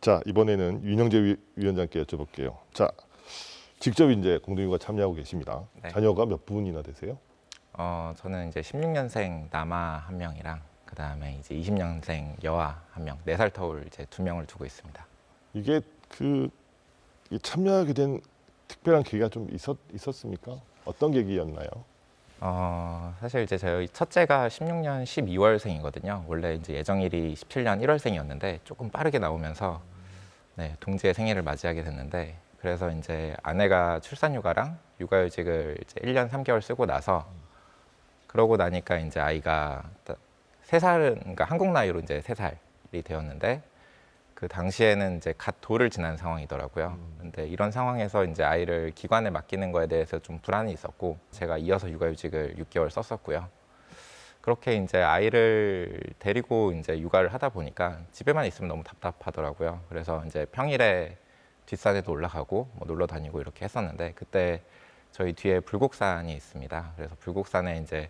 자, 이번에는 윤영재 위원장께 여쭤볼게요. 자, 직접 이제 공동육아 참여하고 계십니다. 네. 자녀가 몇 분이나 되세요? 저는 이제 16년생 남아 한 명이랑 그다음에 이제 20년생 여아 한 명, 4살 터울 이제 2명을 두고 있습니다. 이게 이 참여하게 된 특별한 계기가 좀 있었습니까? 어떤 계기였나요? 사실 이제 저희 첫째가 16년 12월생이거든요. 원래 이제 예정일이 17년 1월생이었는데 조금 빠르게 나오면서 네, 동지의 생일을 맞이하게 됐는데 그래서 이제 아내가 출산휴가랑 육아휴직을 이제 1년 3개월 쓰고 나서 그러고 나니까 이제 아이가 3살은 그러니까 한국 나이로 이제 3살이 되었는데 그 당시에는 이제 갓 돌을 지난 상황이더라고요. 근데 이런 상황에서 이제 아이를 기관에 맡기는 거에 대해서 좀 불안이 있었고 제가 이어서 육아휴직을 6개월 썼었고요. 그렇게 이제 아이를 데리고 이제 육아를 하다 보니까 집에만 있으면 너무 답답하더라고요. 그래서 이제 평일에 뒷산에도 올라가고 뭐 놀러 다니고 이렇게 했었는데 그때 저희 뒤에 불곡산이 있습니다. 그래서 불곡산에 이제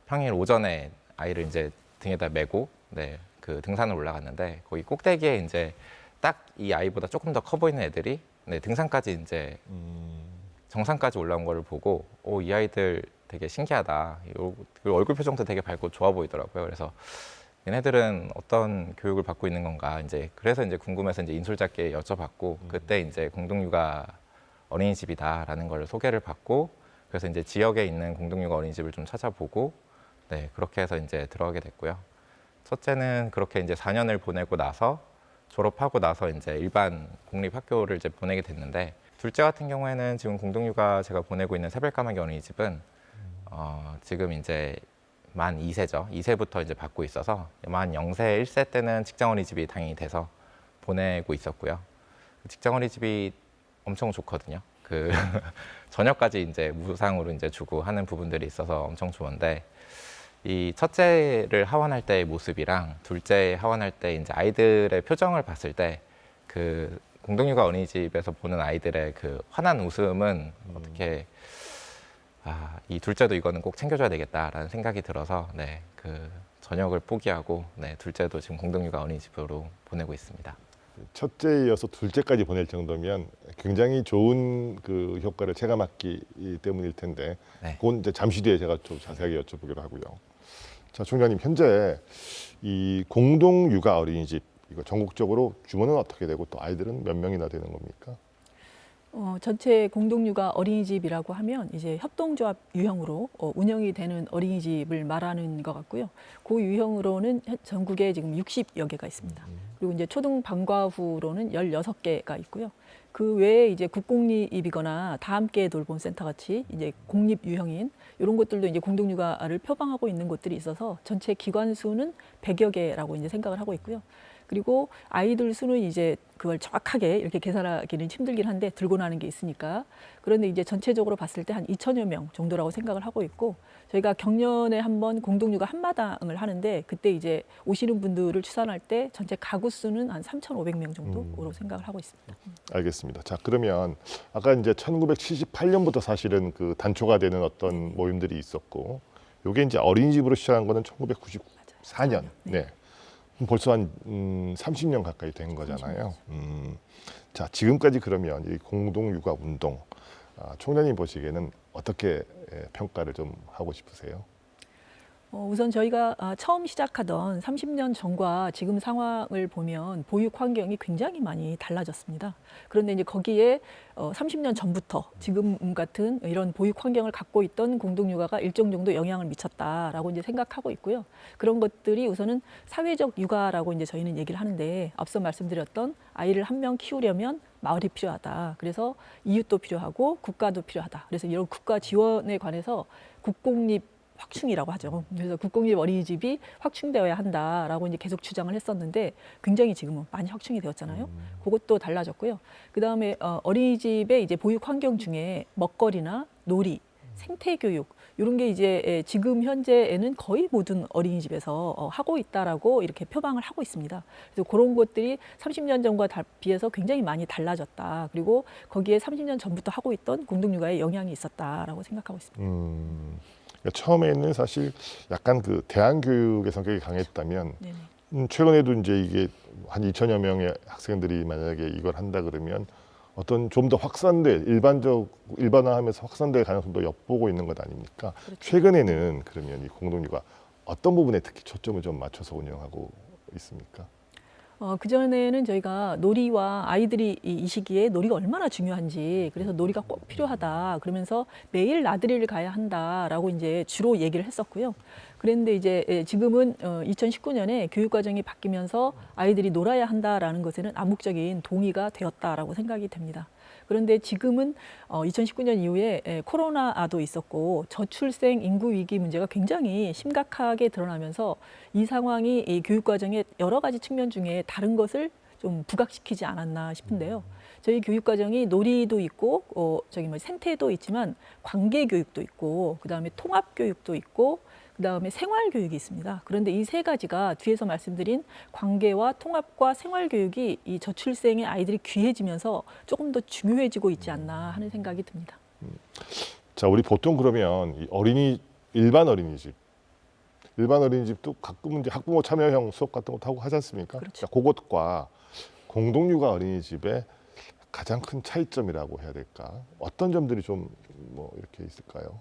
평일 오전에 아이를 이제 등에다 메고 네, 그 등산을 올라갔는데 거기 꼭대기에 이제 딱 이 아이보다 조금 더 커 보이는 애들이 네, 등산까지 이제 정상까지 올라온 거를 보고 이 아이들 되게 신기하다. 그리고 얼굴 표정도 되게 밝고 좋아 보이더라고요. 그래서 얘네들은 어떤 교육을 받고 있는 건가 이제 그래서 이제 궁금해서 이제 인솔잡게 여쭤봤고 그때 이제 공동육아 어린이집이다라는 걸 소개를 받고 그래서 이제 지역에 있는 공동육아 어린이집을 좀 찾아보고 네 그렇게 해서 이제 들어가게 됐고요. 첫째는 그렇게 이제 4년을 보내고 나서 졸업하고 나서 이제 일반 공립학교를 이제 보내게 됐는데 둘째 같은 경우에는 지금 공동육아 제가 보내고 있는 새별까마귀 어린이집은 지금 이제 만 2세죠. 2세부터 이제 받고 있어서 만 0세, 1세 때는 직장 어린이집이 당연히 돼서 보내고 있었고요. 직장 어린이집이 엄청 좋거든요. 그 저녁까지 이제 무상으로 이제 주고 하는 부분들이 있어서 엄청 좋은데 이 첫째를 하원할 때의 모습이랑 둘째 하원할 때 이제 아이들의 표정을 봤을 때 그 공동육아 어린이집에서 보는 아이들의 그 환한 웃음은 어떻게 이 둘째도 이거는 꼭 챙겨줘야 되겠다라는 생각이 들어서 네, 그 저녁을 포기하고 네, 둘째도 지금 공동육아 어린이집으로 보내고 있습니다. 첫째에 이어서 둘째까지 보낼 정도면 굉장히 좋은 그 효과를 체감했기 때문일 텐데 네. 그건 이제 잠시 뒤에 제가 좀 자세하게 여쭤보기로 하고요. 자, 총장님 현재 이 공동육아 어린이집 이거 전국적으로 규모는 어떻게 되고 또 아이들은 몇 명이나 되는 겁니까? 전체 공동육아 어린이집이라고 하면 이제 협동조합 유형으로 운영이 되는 어린이집을 말하는 것 같고요. 그 유형으로는 전국에 지금 60여 개가 있습니다. 그리고 이제 초등 방과후로는 16개가 있고요. 그 외에 이제 국공립이거나 다 함께 돌봄 센터 같이 이제 공립 유형인 이런 것들도 이제 공동육아를 표방하고 있는 곳들이 있어서 전체 기관 수는 100여 개라고 이제 생각을 하고 있고요. 그리고 아이들 수는 이제 그걸 정확하게 이렇게 계산하기는 힘들긴 한데 들고 나는 게 있으니까 그런데 이제 전체적으로 봤을 때 한 2천여 명 정도라고 생각을 하고 있고 저희가 경년에 한번 공동육아 한마당을 하는데 그때 이제 오시는 분들을 추산할 때 전체 가구 수는 한 3,500명 정도로 생각을 하고 있습니다. 알겠습니다. 자, 그러면 아까 이제 1978년부터 사실은 그 단초가 되는 어떤 모임들이 있었고 요게 이제 어린이집으로 시작한 거는 1994년. 네. 벌써 한 30년 가까이 된 거잖아요. 자, 지금까지 그러면 이 공동육아 운동 총장님 보시기에는 어떻게 평가를 좀 하고 싶으세요? 우선 저희가 처음 시작하던 30년 전과 지금 상황을 보면 보육 환경이 굉장히 많이 달라졌습니다. 그런데 이제 거기에 30년 전부터 지금 같은 이런 보육 환경을 갖고 있던 공동육아가 일정 정도 영향을 미쳤다라고 이제 생각하고 있고요. 그런 것들이 우선은 사회적 육아라고 이제 저희는 얘기를 하는데 앞서 말씀드렸던 아이를 한 명 키우려면 마을이 필요하다. 그래서 이웃도 필요하고 국가도 필요하다. 그래서 이런 국가 지원에 관해서 국공립 확충이라고 하죠. 그래서 국공립 어린이집이 확충되어야 한다라고 이제 계속 주장을 했었는데 굉장히 지금은 많이 확충이 되었잖아요. 그것도 달라졌고요. 그 다음에 어린이집의 이제 보육 환경 중에 먹거리나 놀이, 생태 교육 이런 게 이제 지금 현재에는 거의 모든 어린이집에서 하고 있다라고 이렇게 표방을 하고 있습니다. 그래서 그런 것들이 30년 전과 비해서 굉장히 많이 달라졌다. 그리고 거기에 30년 전부터 하고 있던 공동육아에 영향이 있었다라고 생각하고 있습니다. 처음에는 사실 약간 그 대안 교육의 성격이 강했다면 네네. 최근에도 이제 이게 한 2천여 명의 학생들이 만약에 이걸 한다 그러면 어떤 좀 더 일반화하면서 확산될 가능성도 엿보고 있는 것 아닙니까? 그렇죠. 최근에는 그러면 이 공동유가 어떤 부분에 특히 초점을 좀 맞춰서 운영하고 있습니까? 그전에는 저희가 놀이와 아이들이 이 시기에 놀이가 얼마나 중요한지, 그래서 놀이가 꼭 필요하다 그러면서 매일 나들이를 가야 한다라고 이제 주로 얘기를 했었고요. 그런데 이제 지금은 2019년에 교육과정이 바뀌면서 아이들이 놀아야 한다라는 것에는 암묵적인 동의가 되었다라고 생각이 됩니다. 그런데 지금은 2019년 이후에 코로나도 있었고 저출생 인구 위기 문제가 굉장히 심각하게 드러나면서 이 상황이 이 교육과정의 여러 가지 측면 중에 다른 것을 좀 부각시키지 않았나 싶은데요. 저희 교육과정이 놀이도 있고 생태도 있지만 관계 교육도 있고 그다음에 통합 교육도 있고 그다음에 생활 교육이 있습니다. 그런데 이 세 가지가 뒤에서 말씀드린 관계와 통합과 생활 교육이 이 저출생의 아이들이 귀해지면서 조금 더 중요해지고 있지 않나 하는 생각이 듭니다. 자, 우리 보통 그러면 일반 어린이집도 가끔 이제 학부모 참여형 수업 같은 것도 하고 하지 않습니까? 그렇죠. 자, 그것과 공동육아 어린이집의 가장 큰 차이점이라고 해야 될까? 어떤 점들이 좀 뭐 이렇게 있을까요?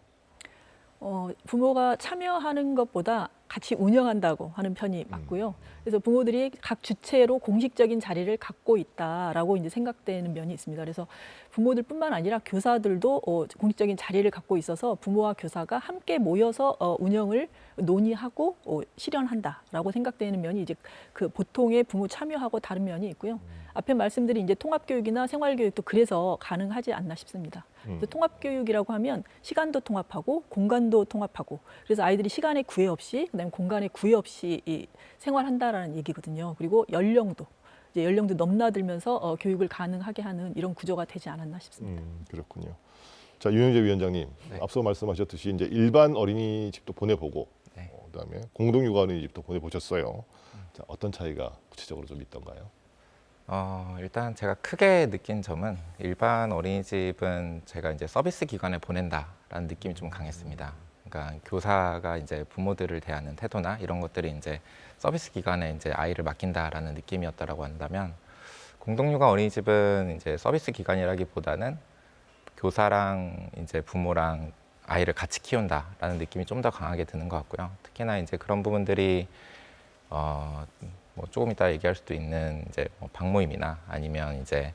부모가 참여하는 것보다 같이 운영한다고 하는 편이 맞고요. 그래서 부모들이 각 주체로 공식적인 자리를 갖고 있다라고 이제 생각되는 면이 있습니다. 그래서 부모들뿐만 아니라 교사들도 공식적인 자리를 갖고 있어서 부모와 교사가 함께 모여서 운영을 논의하고 실현한다라고 생각되는 면이 이제 그 보통의 부모 참여하고 다른 면이 있고요. 앞에 말씀드린 이제 통합교육이나 생활교육도 그래서 가능하지 않나 싶습니다. 그래서 통합교육이라고 하면 시간도 통합하고 공간도 통합하고 그래서 아이들이 시간에 구애 없이 그다음에 공간에 구애 없이 생활한다라는 얘기거든요. 그리고 연령도 넘나들면서 교육을 가능하게 하는 이런 구조가 되지 않았나 싶습니다. 그렇군요. 자, 유영재 위원장님, 네. 앞서 말씀하셨듯이 이제 일반 어린이집도 보내보고, 네. 그다음에 공동육아 어린이집도 보내보셨어요. 자, 어떤 차이가 구체적으로 좀 있던가요? 일단 제가 크게 느낀 점은 일반 어린이집은 제가 이제 서비스 기관에 보낸다라는 느낌이 좀 강했습니다. 그러니까 교사가 이제 부모들을 대하는 태도나 이런 것들이 이제 서비스 기관에 이제 아이를 맡긴다라는 느낌이었다라고 한다면 공동육아 어린이집은 이제 서비스 기관이라기보다는 교사랑 이제 부모랑 아이를 같이 키운다라는 느낌이 좀 더 강하게 드는 것 같고요. 특히나 이제 그런 부분들이 뭐 조금 이따 얘기할 수도 있는 이제 뭐 방모임이나 아니면 이제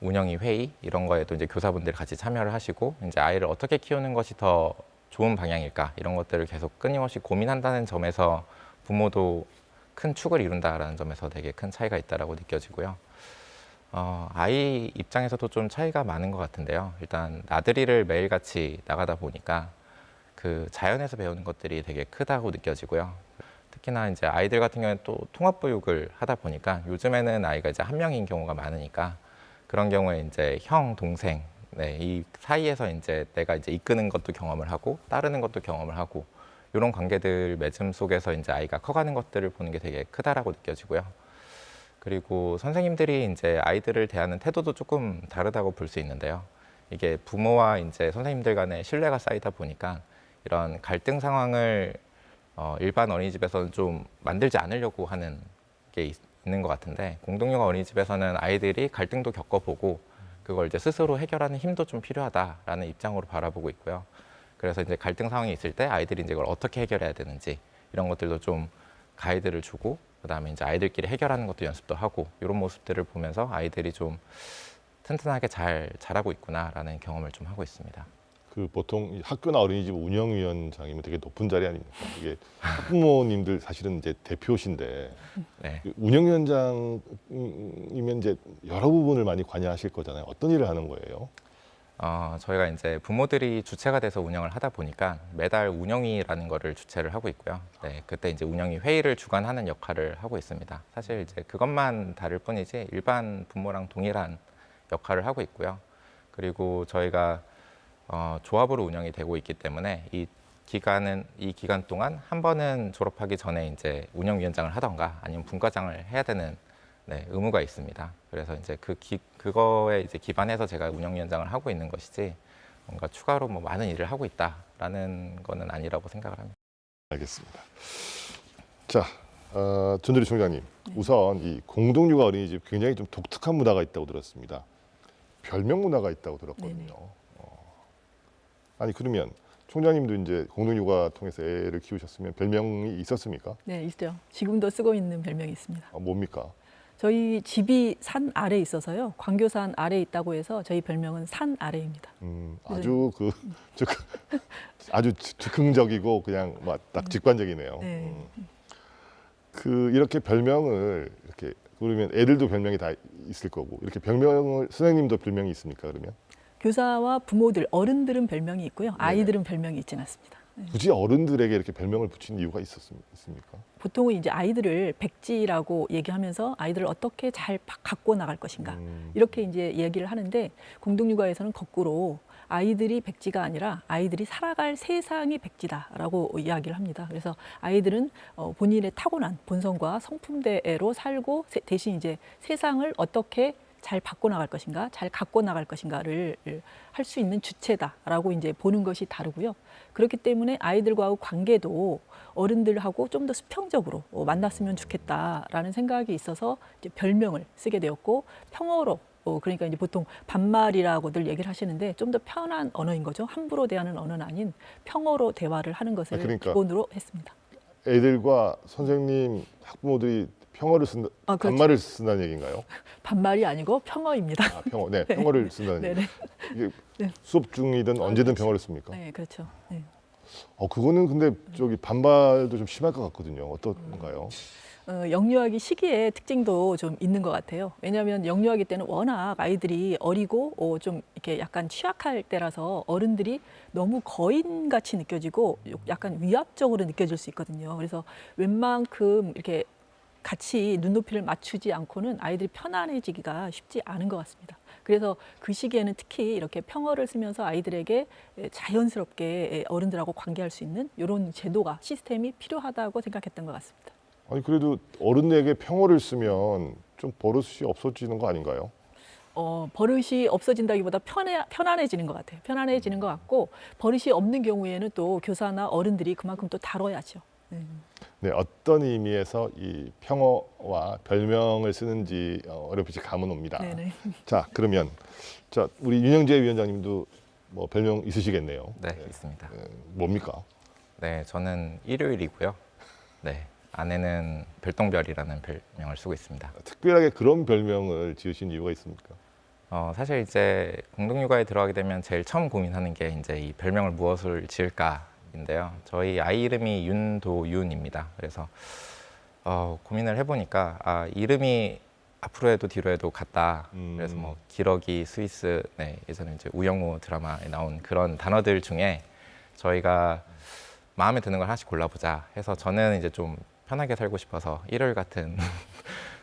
운영위 회의 이런 거에도 이제 교사분들이 같이 참여를 하시고 이제 아이를 어떻게 키우는 것이 더 좋은 방향일까 이런 것들을 계속 끊임없이 고민한다는 점에서 부모도 큰 축을 이룬다라는 점에서 되게 큰 차이가 있다라고 느껴지고요. 아이 입장에서도 좀 차이가 많은 것 같은데요. 일단 나들이를 매일같이 나가다 보니까 그 자연에서 배우는 것들이 되게 크다고 느껴지고요. 특히나 이제 아이들 같은 경우는 또 통합보육을 하다 보니까 요즘에는 아이가 이제 한 명인 경우가 많으니까 그런 경우에 이제 형, 동생, 네, 이 사이에서 이제 내가 이제 이끄는 것도 경험을 하고 따르는 것도 경험을 하고 이런 관계들 맺음 속에서 이제 아이가 커가는 것들을 보는 게 되게 크다라고 느껴지고요. 그리고 선생님들이 이제 아이들을 대하는 태도도 조금 다르다고 볼 수 있는데요. 이게 부모와 이제 선생님들 간의 신뢰가 쌓이다 보니까 이런 갈등 상황을 일반 어린이집에서는 좀 만들지 않으려고 하는 게 있는 것 같은데 공동육아 어린이집에서는 아이들이 갈등도 겪어보고 그걸 이제 스스로 해결하는 힘도 좀 필요하다라는 입장으로 바라보고 있고요. 그래서 이제 갈등 상황이 있을 때 아이들이 이제 이걸 어떻게 해결해야 되는지 이런 것들도 좀 가이드를 주고 그다음에 이제 아이들끼리 해결하는 것도 연습도 하고 이런 모습들을 보면서 아이들이 좀 튼튼하게 잘 자라고 있구나라는 경험을 좀 하고 있습니다. 그 보통 학교나 어린이집 운영위원장이면 되게 높은 자리 아닙니까? 이게 학부모님들 사실은 이제 대표신데 네. 운영위원장이면 이제 여러 부분을 많이 관여하실 거잖아요. 어떤 일을 하는 거예요? 저희가 이제 부모들이 주체가 돼서 운영을 하다 보니까 매달 운영위라는 거를 주최를 하고 있고요. 네, 그때 이제 운영위 회의를 주관하는 역할을 하고 있습니다. 사실 이제 그것만 다를 뿐이지 일반 부모랑 동일한 역할을 하고 있고요. 그리고 저희가 조합으로 운영이 되고 있기 때문에 이 기간 동안 한 번은 졸업하기 전에 이제 운영위원장을 하던가 아니면 분과장을 해야 되는 네, 의무가 있습니다. 그래서 이제 그거에 이제 기반해서 제가 운영위원장을 하고 있는 것이지 뭔가 추가로 뭐 많은 일을 하고 있다라는 거는 아니라고 생각을 합니다. 알겠습니다. 자, 전두리 총장님, 우선 이 공동육아 어린이집 굉장히 좀 독특한 문화가 있다고 들었습니다. 별명 문화가 있다고 들었거든요. 네네. 아니 그러면 총장님도 이제 공동육아 통해서 애를 키우셨으면 별명이 있었습니까? 네, 있죠. 지금도 쓰고 있는 별명이 있습니다. 뭡니까? 저희 집이 산 아래에 있어서요. 광교산 아래에 있다고 해서 저희 별명은 산 아래입니다. 아주 아주 즉흥적이고 그냥 딱 직관적이네요. 네. 이렇게 별명을 이렇게 그러면 애들도 별명이 다 있을 거고 이렇게 별명을 선생님도 별명이 있습니까? 그러면 교사와 부모들, 어른들은 별명이 있고요. 아이들은 별명이 있지는 않습니다. 네. 굳이 어른들에게 이렇게 별명을 붙이는 이유가 있습니까? 보통은 이제 아이들을 백지라고 얘기하면서 아이들을 어떻게 잘 갖고 나갈 것인가 이렇게 이제 얘기를 하는데 공동육아에서는 거꾸로 아이들이 백지가 아니라 아이들이 살아갈 세상이 백지다라고 이야기를 합니다. 그래서 아이들은 본인의 타고난 본성과 성품대로 살고 대신 이제 세상을 어떻게 잘 바꿔나갈 것인가, 잘 갖고 나갈 것인가를 할 수 있는 주체다라고 이제 보는 것이 다르고요. 그렇기 때문에 아이들과의 관계도 어른들하고 좀 더 수평적으로 만났으면 좋겠다라는 생각이 있어서 이제 별명을 쓰게 되었고 평어로 그러니까 이제 보통 반말이라고들 얘기를 하시는데 좀 더 편한 언어인 거죠. 함부로 대하는 언어는 아닌 평어로 대화를 하는 것을 그러니까 기본으로 했습니다. 애들과 선생님, 학부모들이 평어를 쓴다, 그렇죠. 반말을 쓴다는 얘기인가요? 반말이 아니고 평어입니다. 평어, 네, 평어를 쓴다는 네네. 얘기. 이게 네. 수업 중이든 언제든 평어를 씁니까? 네, 그렇죠. 네. 그거는 근데 반발도 좀 심할 것 같거든요. 어떤가요? 영유아기 시기의 특징도 좀 있는 것 같아요. 왜냐하면 영유아기 때는 워낙 아이들이 어리고 좀 이렇게 약간 취약할 때라서 어른들이 너무 거인같이 느껴지고 약간 위압적으로 느껴질 수 있거든요. 그래서 웬만큼 이렇게 같이 눈높이를 맞추지 않고는 아이들이 편안해지기가 쉽지 않은 것 같습니다. 그래서 그 시기에는 특히 이렇게 평어를 쓰면서 아이들에게 자연스럽게 어른들하고 관계할 수 있는 이런 제도가 시스템이 필요하다고 생각했던 것 같습니다. 아니 그래도 어른에게 평어를 쓰면 좀 버릇이 없어지는 거 아닌가요? 버릇이 없어진다기보다 편안해지는 것 같아요. 편안해지는 것 같고 버릇이 없는 경우에는 또 교사나 어른들이 그만큼 또 다뤄야죠. 네, 어떤 의미에서 이 평어와 별명을 쓰는지 어렴풋이 감은 옵니다. 네네. 자, 그러면 우리 윤영재 위원장님도 뭐 별명 있으시겠네요. 네, 있습니다. 뭡니까? 네, 저는 일요일이고요. 네, 아내는 별똥별이라는 별명을 쓰고 있습니다. 특별하게 그런 별명을 지으신 이유가 있습니까? 사실 이제 공동육아에 들어가게 되면 제일 처음 고민하는 게 이제 이 별명을 무엇을 지을까인데요. 저희 아이 이름이 윤도윤입니다. 그래서 고민을 해보니까 이름이 앞으로 해도 뒤로 해도 같다. 그래서 뭐 기러기, 스위스, 네, 예전에 이제 우영우 드라마에 나온 그런 단어들 중에 저희가 마음에 드는 걸 하나씩 골라보자 해서 저는 이제 좀 편하게 살고 싶어서 일요일 같은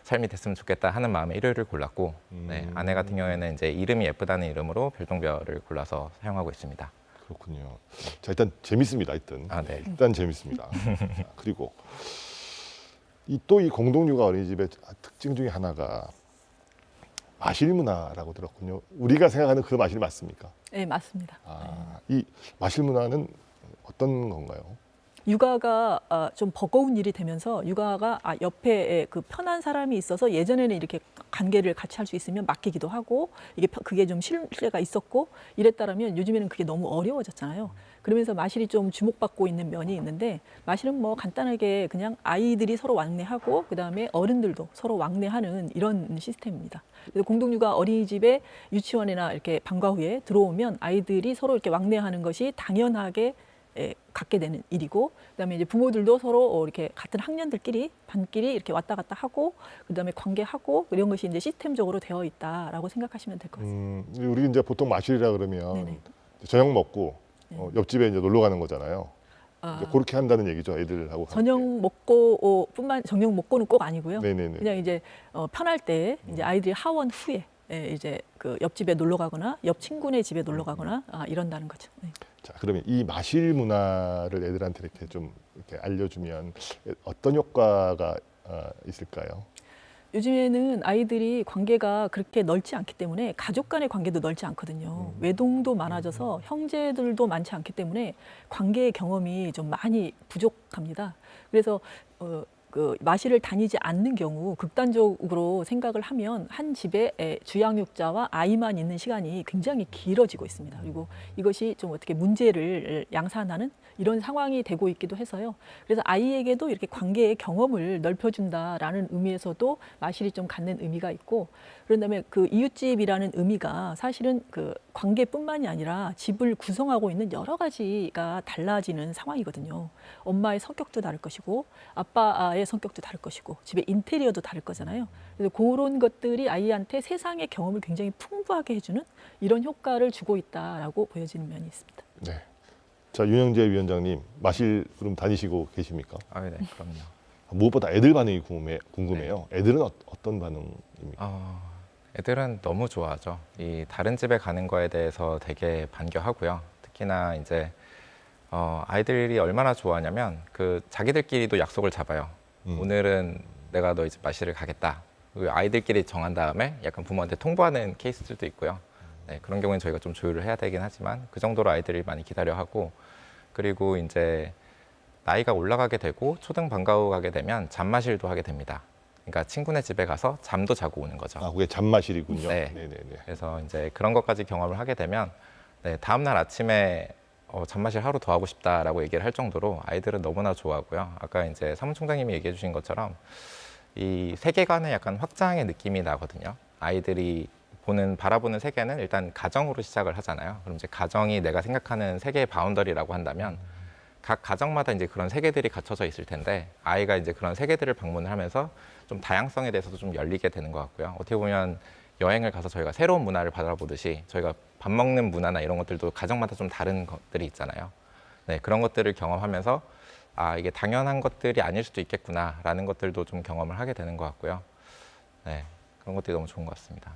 삶이 됐으면 좋겠다 하는 마음에 일요일을 골랐고 네, 아내 같은 경우에는 이제 이름이 예쁘다는 이름으로 별똥별을 골라서 사용하고 있습니다. 그렇군요. 자, 일단 재밌습니다. 네. 일단 재밌습니다. 자, 그리고 또 이 공동육아 어린이집의 특징 중에 하나가 마실 문화라고 들었군요. 우리가 생각하는 그 마실 맞습니까? 네, 맞습니다. 이 마실 문화는 어떤 건가요? 육아가 좀 버거운 일이 되면서 육아가 옆에 그 편한 사람이 있어서 예전에는 이렇게 관계를 같이 할 수 있으면 맡기기도 하고 그게 좀 신뢰가 있었고 이랬다라면 요즘에는 그게 너무 어려워졌잖아요. 그러면서 마실이 좀 주목받고 있는 면이 있는데 마실은 뭐 간단하게 그냥 아이들이 서로 왕래하고 그다음에 어른들도 서로 왕래하는 이런 시스템입니다. 그래서 공동육아 어린이집에 유치원이나 이렇게 방과 후에 들어오면 아이들이 서로 이렇게 왕래하는 것이 당연하게 갖게 되는 일이고, 그다음에 이제 부모들도 서로 이렇게 같은 학년들끼리 반끼리 이렇게 왔다 갔다 하고, 그다음에 관계하고 이런 것이 이제 시스템적으로 되어 있다라고 생각하시면 될 것 같습니다. 우리 이제 보통 마실이라 그러면 네네. 저녁 먹고 옆집에 이제 놀러 가는 거잖아요. 이제 아, 그렇게 한다는 얘기죠, 애들하고. 저녁 먹고뿐만 저녁 먹고는 꼭 아니고요. 네네네. 그냥 이제 편할 때 이제 아이들이 하원 후에 이제 그 옆집에 놀러 가거나 옆 친구네 집에 놀러 가거나 이런다는 거죠. 네. 자, 그러면 이 마실 문화를 애들한테 이렇게 좀 이렇게 알려주면 어떤 효과가 있을까요? 요즘에는 아이들이 관계가 그렇게 넓지 않기 때문에 가족 간의 관계도 넓지 않거든요. 외동도 많아져서 형제들도 많지 않기 때문에 관계의 경험이 좀 많이 부족합니다. 그래서 그 마실을 다니지 않는 경우 극단적으로 생각을 하면 한 집에 주양육자와 아이만 있는 시간이 굉장히 길어지고 있습니다. 그리고 이것이 좀 어떻게 문제를 양산하는 이런 상황이 되고 있기도 해서요. 그래서 아이에게도 이렇게 관계의 경험을 넓혀준다라는 의미에서도 마실이 좀 갖는 의미가 있고, 그런 다음에 그 이웃집이라는 의미가 사실은 그 관계뿐만이 아니라 집을 구성하고 있는 여러 가지가 달라지는 상황이거든요. 엄마의 성격도 다를 것이고 아빠의 성격도 다를 것이고 집의 인테리어도 다를 거잖아요. 그래서 그런 것들이 아이한테 세상의 경험을 굉장히 풍부하게 해주는 이런 효과를 주고 있다라고 보여지는 면이 있습니다. 네. 자, 윤영재 위원장님, 마실 그럼 다니시고 계십니까? 아, 네, 그럼요. 무엇보다 애들 반응이 궁금해요. 애들은 어떤 반응입니까? 애들은 너무 좋아하죠. 이 다른 집에 가는 거에 대해서 되게 반겨하고요. 특히나 이제 아이들이 얼마나 좋아하냐면 그 자기들끼리도 약속을 잡아요. 오늘은 내가 너희 집 마실을 가겠다. 그 아이들끼리 정한 다음에 약간 부모한테 통보하는 케이스들도 있고요. 네, 그런 경우는 저희가 좀 조율을 해야 되긴 하지만 그 정도로 아이들이 많이 기다려하고, 그리고 이제 나이가 올라가게 되고 초등 방과후 가게 되면 잠마실도 하게 됩니다. 그러니까 친구네 집에 가서 잠도 자고 오는 거죠. 아, 그게 잠마실이군요. 네. 네네네. 그래서 이제 그런 것까지 경험을 하게 되면 네, 다음 날 아침에 잠마실 하루 더 하고 싶다라고 얘기를 할 정도로 아이들은 너무나 좋아하고요. 아까 이제 사무총장님이 얘기해 주신 것처럼 이 세계관의 약간 확장의 느낌이 나거든요. 아이들이 바라보는 세계는 일단 가정으로 시작을 하잖아요. 그럼 이제 가정이 내가 생각하는 세계의 바운더리라고 한다면 각 가정마다 이제 그런 세계들이 갖춰져 있을 텐데, 아이가 이제 그런 세계들을 방문을 하면서 좀 다양성에 대해서도 좀 열리게 되는 것 같고요. 어떻게 보면 여행을 가서 저희가 새로운 문화를 바라보듯이 저희가 밥 먹는 문화나 이런 것들도 가정마다 좀 다른 것들이 있잖아요. 네, 그런 것들을 경험하면서 아, 이게 당연한 것들이 아닐 수도 있겠구나라는 것들도 좀 경험을 하게 되는 것 같고요. 네, 그런 것들이 너무 좋은 것 같습니다.